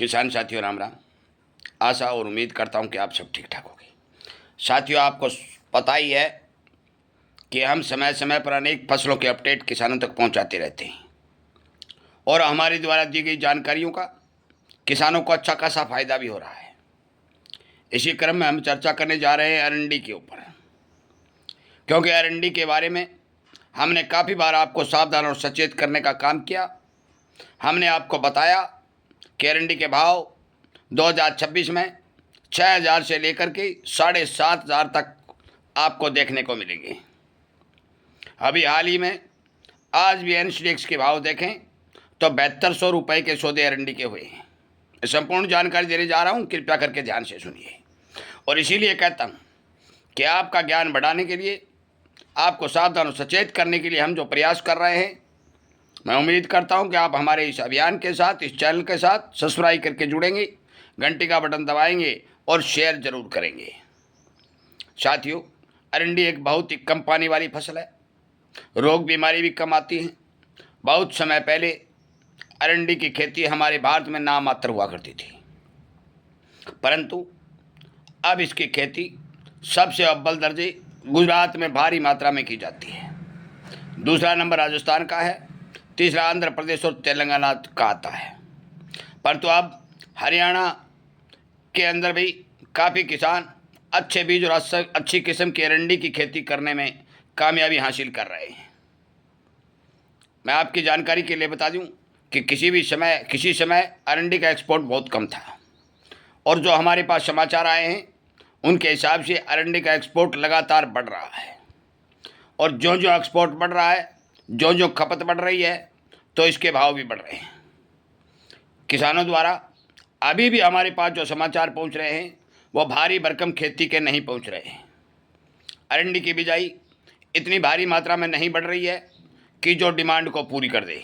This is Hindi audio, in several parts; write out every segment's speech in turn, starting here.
किसान साथियों राम राम। आशा और उम्मीद करता हूं कि आप सब ठीक ठाक होंगे। साथियों, आपको पता ही है कि हम समय समय पर अनेक फसलों के अपडेट किसानों तक पहुंचाते रहते हैं और हमारे द्वारा दी गई जानकारियों का किसानों को अच्छा खासा फायदा भी हो रहा है। इसी क्रम में हम चर्चा करने जा रहे हैं अरंडी के ऊपर, क्योंकि अरंडी के बारे में हमने काफ़ी बार आपको सावधान और सचेत करने का काम किया। हमने आपको बताया कि अरंडी के भाव 2026 में 6,000 से लेकर के 7,500 तक आपको देखने को मिलेंगे। अभी हाल ही में आज भी एनसीडीएक्स के भाव देखें तो 7200 रुपये के सौदे अरंडी के हुए हैं। संपूर्ण जानकारी देने जा रहा हूं, कृपया करके ध्यान से सुनिए। और इसीलिए कहता हूं कि आपका ज्ञान बढ़ाने के लिए, आपको सावधान और सचेत करने के लिए हम जो प्रयास कर रहे हैं, मैं उम्मीद करता हूं कि आप हमारे इस अभियान के साथ, इस चैनल के साथ सब्सक्राइब करके जुड़ेंगे, घंटी का बटन दबाएंगे और शेयर जरूर करेंगे। साथियों, अरंडी एक बहुत ही कम पानी वाली फसल है, रोग बीमारी भी कम आती है। बहुत समय पहले अरंडी की खेती हमारे भारत में नामात्र हुआ करती थी, परंतु अब इसकी खेती सबसे अव्वल दर्जे गुजरात में भारी मात्रा में की जाती है। दूसरा नंबर राजस्थान का है, तीसरा आंध्र प्रदेश और तेलंगाना का आता है। परंतु अब हरियाणा के अंदर भी काफ़ी किसान अच्छे बीज और अच्छी किस्म की अरंडी की खेती करने में कामयाबी हासिल कर रहे हैं। मैं आपकी जानकारी के लिए बता दूं कि किसी समय अरंडी का एक्सपोर्ट बहुत कम था, और जो हमारे पास समाचार आए हैं उनके हिसाब से अरंडी का एक्सपोर्ट लगातार बढ़ रहा है। और जो जो एक्सपोर्ट बढ़ रहा है, जो जो खपत बढ़ रही है, तो इसके भाव भी बढ़ रहे हैं। किसानों द्वारा अभी भी हमारे पास जो समाचार पहुंच रहे हैं वो भारी भरकम खेती के नहीं पहुंच रहे हैं। अरंडी की बिजाई इतनी भारी मात्रा में नहीं बढ़ रही है कि जो डिमांड को पूरी कर दे,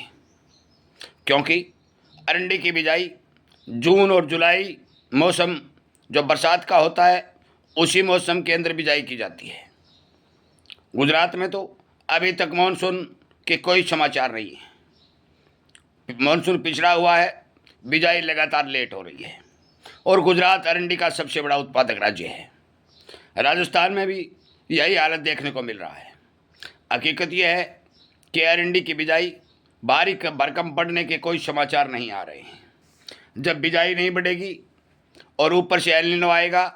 क्योंकि अरंडी की बिजाई जून और जुलाई मौसम जो बरसात का होता है उसी मौसम के अंदर बिजाई की जाती है। गुजरात में तो अभी तक मानसून के कोई समाचार नहीं है। मानसून पिछड़ा हुआ है, बिजाई लगातार लेट हो रही है, और गुजरात अरंडी का सबसे बड़ा उत्पादक राज्य है। राजस्थान में भी यही हालत देखने को मिल रहा है। हकीकत यह है कि अरंडी की बिजाई भारी भरकम बढ़ने के कोई समाचार नहीं आ रहे हैं। जब बिजाई नहीं बढ़ेगी और ऊपर से एल नीनो आएगा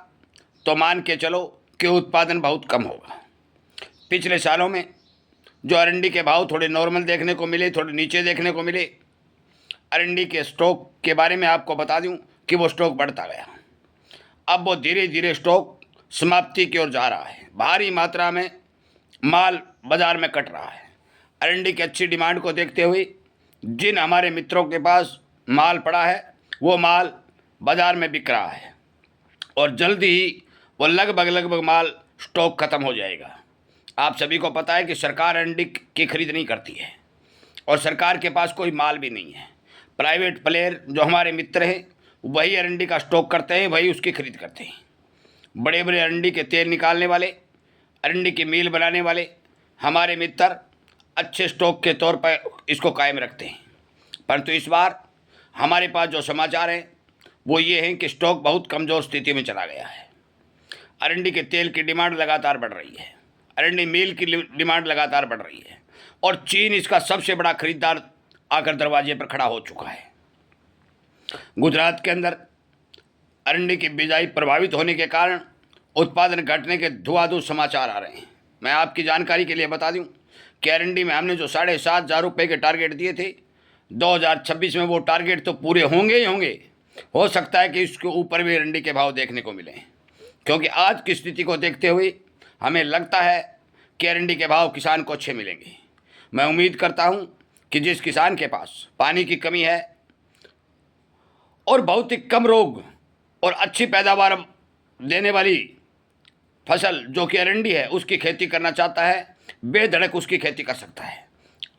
तो मान के चलो कि उत्पादन बहुत कम होगा। पिछले सालों में जो अरंडी के भाव थोड़े नॉर्मल देखने को मिले, थोड़े नीचे देखने को मिले, अरंडी के स्टॉक के बारे में आपको बता दूं कि वो स्टॉक बढ़ता गया। अब वो धीरे धीरे स्टॉक समाप्ति की ओर जा रहा है। भारी मात्रा में माल बाजार में कट रहा है। अरंडी की अच्छी डिमांड को देखते हुए जिन हमारे मित्रों के पास माल पड़ा है वो माल बाजार में बिक रहा है, और जल्दी ही वो लगभग माल स्टॉक ख़त्म हो जाएगा। आप सभी को पता है कि सरकार अरंडी की खरीद नहीं करती है, और सरकार के पास कोई माल भी नहीं है। प्राइवेट प्लेयर जो हमारे मित्र हैं वही अरंडी का स्टॉक करते हैं, वही उसकी खरीद करते हैं। बड़े बड़े अरंडी के तेल निकालने वाले, अरंडी की मील बनाने वाले हमारे मित्र अच्छे स्टॉक के तौर पर इसको कायम रखते हैं। परंतु इस बार हमारे पास जो समाचार हैं वो ये हैं कि स्टॉक बहुत कमज़ोर स्थिति में चला गया है। अरंडी के तेल की डिमांड लगातार बढ़ रही है, अरंडी मील की डिमांड लगातार बढ़ रही है, और चीन इसका सबसे बड़ा खरीदार आकर दरवाजे पर खड़ा हो चुका है। गुजरात के अंदर अरंडी की बिजाई प्रभावित होने के कारण उत्पादन घटने के धुआंधार समाचार आ रहे हैं। मैं आपकी जानकारी के लिए बता दूं कि अरंडी में हमने जो 7,500 रुपये के टारगेट दिए थे 2026 में, वो टारगेट तो पूरे होंगे ही होंगे। हो सकता है कि इसके ऊपर भी अरंडी के भाव देखने को मिले, क्योंकि आज की स्थिति को देखते हुए हमें लगता है कि अरंडी के भाव किसान को अच्छे मिलेंगे। मैं उम्मीद करता हूं कि जिस किसान के पास पानी की कमी है और बहुत ही कम रोग और अच्छी पैदावार देने वाली फसल जो कि अरंडी है उसकी खेती करना चाहता है, बेधड़क उसकी खेती कर सकता है।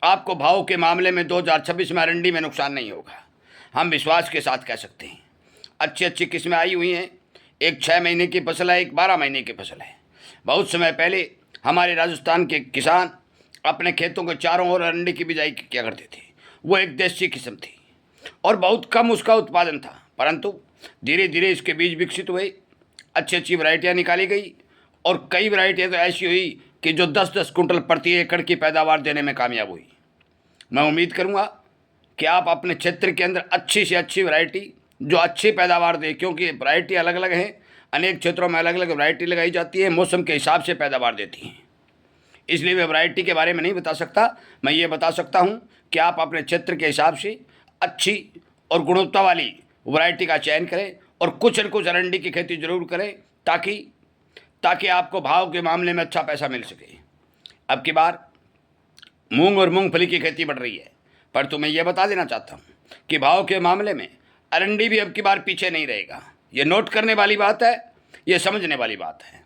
आपको भाव के मामले में 2026 में अरंडी में नुकसान नहीं होगा, हम विश्वास के साथ कह सकते हैं। अच्छी अच्छी किस्में आई हुई हैं। एक 6 महीने की फसल है, एक 12 महीने की फसल है। बहुत समय पहले हमारे राजस्थान के किसान अपने खेतों के चारों ओर अरंडी की बिजाई किया करते थे। वो एक देसी किस्म थी और बहुत कम उसका उत्पादन था, परंतु धीरे धीरे इसके बीज विकसित हुए, अच्छी अच्छी वैरायटियाँ निकाली गई और कई वैरायटियाँ तो ऐसी हुई कि जो 10-10 कुंटल प्रति एकड़ की पैदावार देने में कामयाब हुई। मैं उम्मीद करूँगा कि आप अपने क्षेत्र के अंदर अच्छी से अच्छी वैरायटी जो अच्छी पैदावार दे, क्योंकि वैरायटी अलग अलग है, अनेक क्षेत्रों में अलग अलग वैरायटी लगाई जाती है, मौसम के हिसाब से पैदावार देती हैं, इसलिए मैं वैरायटी के बारे में नहीं बता सकता। मैं ये बता सकता हूँ कि आप अपने क्षेत्र के हिसाब से अच्छी और गुणवत्ता वाली वैरायटी का चयन करें और कुछ न कुछ अरंडी की खेती जरूर करें, ताकि आपको भाव के मामले में अच्छा पैसा मिल सके। अब की बार मूंग और मूंगफली की खेती बढ़ रही है, पर तो मैं ये बता देना चाहता हूँ कि भाव के मामले में अरंडी भी अब की बार पीछे नहीं रहेगा। ये नोट करने वाली बात है, ये समझने वाली बात है।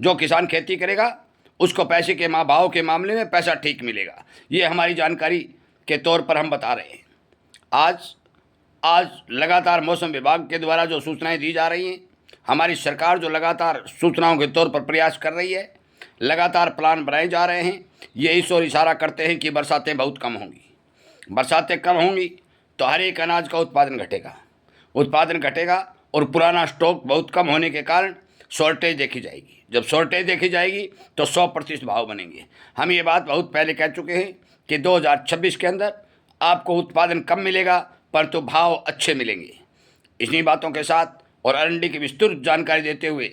जो किसान खेती करेगा उसको पैसे के भाव के मामले में पैसा ठीक मिलेगा। ये हमारी जानकारी के तौर पर हम बता रहे हैं। आज लगातार मौसम विभाग के द्वारा जो सूचनाएं दी जा रही हैं, हमारी सरकार जो लगातार सूचनाओं के तौर पर प्रयास कर रही है, लगातार प्लान बनाए जा रहे हैं, ये इस ओर इशारा करते हैं कि बरसातें बहुत कम होंगी। बरसातें कम होंगी तो हर एक अनाज का उत्पादन घटेगा और पुराना स्टॉक बहुत कम होने के कारण शॉर्टेज देखी जाएगी। जब शॉर्टेज देखी जाएगी तो 100% भाव बनेंगे। हम ये बात बहुत पहले कह चुके हैं कि 2026 के अंदर आपको उत्पादन कम मिलेगा परंतु भाव अच्छे मिलेंगे। इन्हीं बातों के साथ और अरंडी की विस्तृत जानकारी देते हुए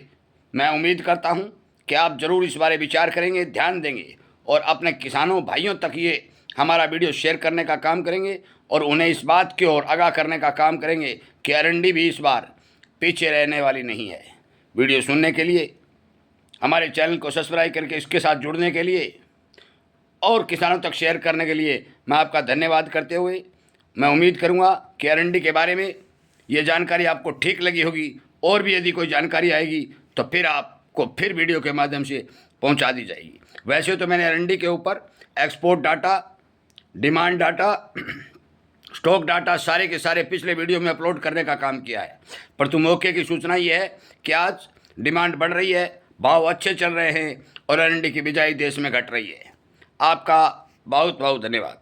मैं उम्मीद करता हूं कि आप ज़रूर इस बारे विचार करेंगे, ध्यान देंगे और अपने किसानों भाइयों तक ये हमारा वीडियो शेयर करने का काम करेंगे और उन्हें इस बात की ओर आगाह करने का काम करेंगे कि अरंडी भी इस बार पीछे रहने वाली नहीं है। वीडियो सुनने के लिए, हमारे चैनल को सब्सक्राइब करके इसके साथ जुड़ने के लिए और किसानों तक शेयर करने के लिए मैं आपका धन्यवाद करते हुए मैं उम्मीद करूंगा कि अरंडी के बारे में ये जानकारी आपको ठीक लगी होगी और भी यदि कोई जानकारी आएगी तो फिर आपको फिर वीडियो के माध्यम से पहुंचा दी जाएगी। वैसे तो मैंने अरंडी के ऊपर export data, demand data, stock data सारे के सारे पिछले वीडियो में अपलोड करने का काम किया है, परंतु मौके की सूचना ये है कि आज डिमांड बढ़ रही है, भाव अच्छे चल रहे हैं और अरंडी की बिजाई देश में घट रही है। आपका बहुत बहुत धन्यवाद।